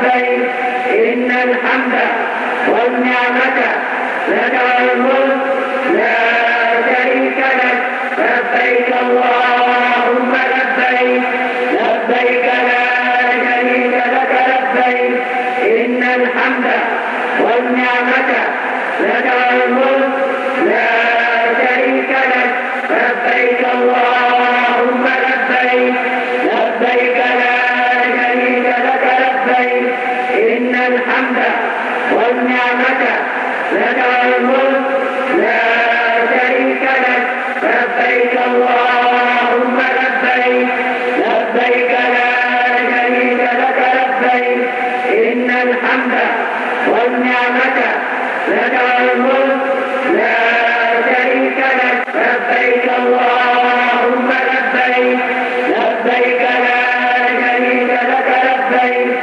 لبيك إن الحمد والنعمة لك والملك لا شريك لك لبيك اللهم لبيك لبيك لا شريك لك لبيك إن الحمد والنعمة لك والملك لا شريك لك لبيك اللهم لبيك لبيك لا شريك لك لبيك إن الحمد والنعمة لك والملك لا شريك لك لبيك اللهم لبيك لبيك لا شريك لك لبيك إن الحمد والنعمة لك والملك لا شريك لك لبيك اللهم لبيك لبيك لا شريك لك لبيك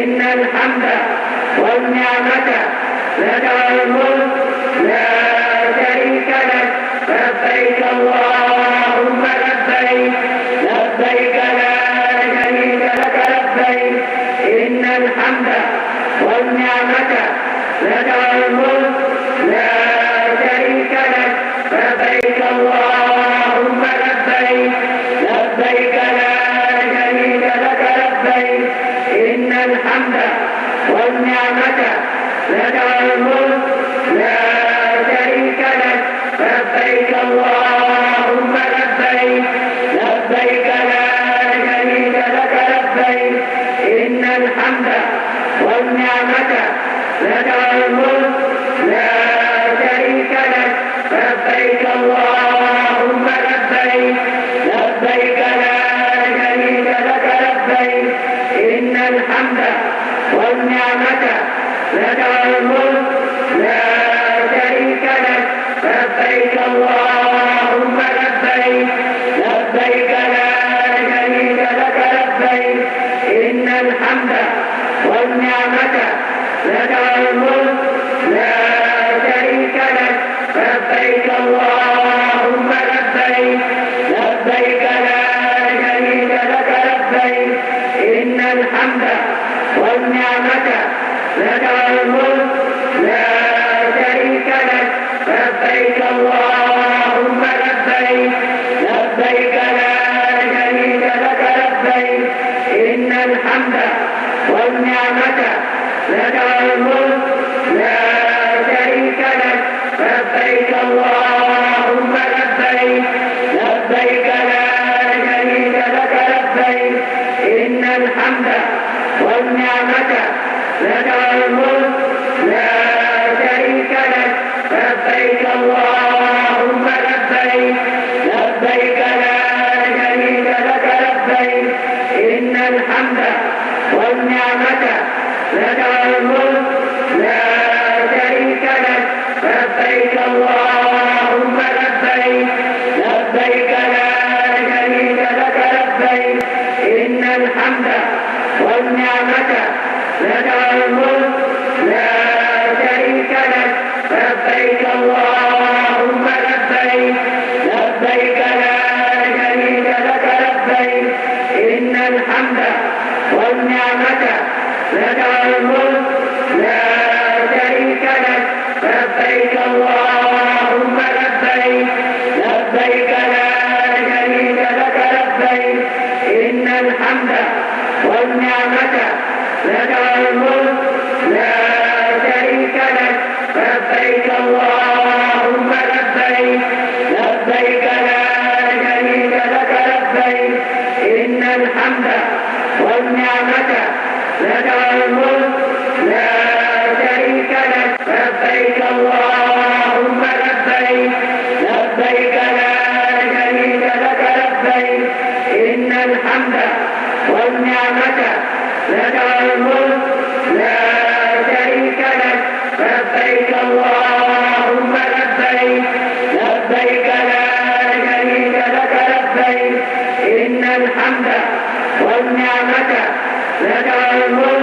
إن الحمد والنعمة لك والملك لا شريك لك لبيك اللهم لبيك لبيك لا شريك لك لبيك إن الحمد والنعمة لك والملك لا شريك لك لبيك اللهم لبيك لبيك لا شريك لك لبيك إن الحمد والنعمة لك والملك لا شريك لك لبيك اللهم لبيك لبيك لا شريك لك لبيك إن الحمد والنعمة لك والملك لا شريك لك لبيك اللهم لبيك لبيك لا شريك لك لبيك إن الحمد والنعمة لك والملك لا شريك لك لبيك اللهم لبيك لبيك لا شريك لك لبيك إن الحمد والنعمة لك والملك لا شريك لك لبيك اللهم لبيك لبيك لا شريك لك لبيك إن الحمد والنعمة لك والملك لا شريك لك لبيك اللهم لبيك لبيك لا شريك لك لبيك إن الحمد والنعمة لك والملك لا شريك لك لبيك اللهم لبيك لبيك لا شريك لك لبيك إن الحمد والنعمة لك والملك لا شريك لك لبيك اللهم لبيك لبيك لا شريك لك لبيك إن الحمد والنعمة لك والملك لا شريك لك لبيك اللهم لبيك لبيك لا شريك لك لبيك إن الحمد والنعمة لك والملك لا شريك لك لبيك اللهم لبيك لبيك لا شريك لك لبيك إن الحمد والنعمة لك والملك لا شريك لك لبيك اللهم لبيك لبيك لا شريك لك لبيك إن الحمد والنعمة لك والملك لا شريك لك لبيك اللهم لبيك لبيك لا شريك لك لبيك إن الحمد والنعمة لك والملك لا شريك لك لبيك اللهم لبيك لبيك لا شريك لك لبيك إن الحمد والنعمة لك والملك لا شريك لك لبيك اللهم لبيك لبيك لا شريك لك لبيك إن الحمد والنعمة لك والملك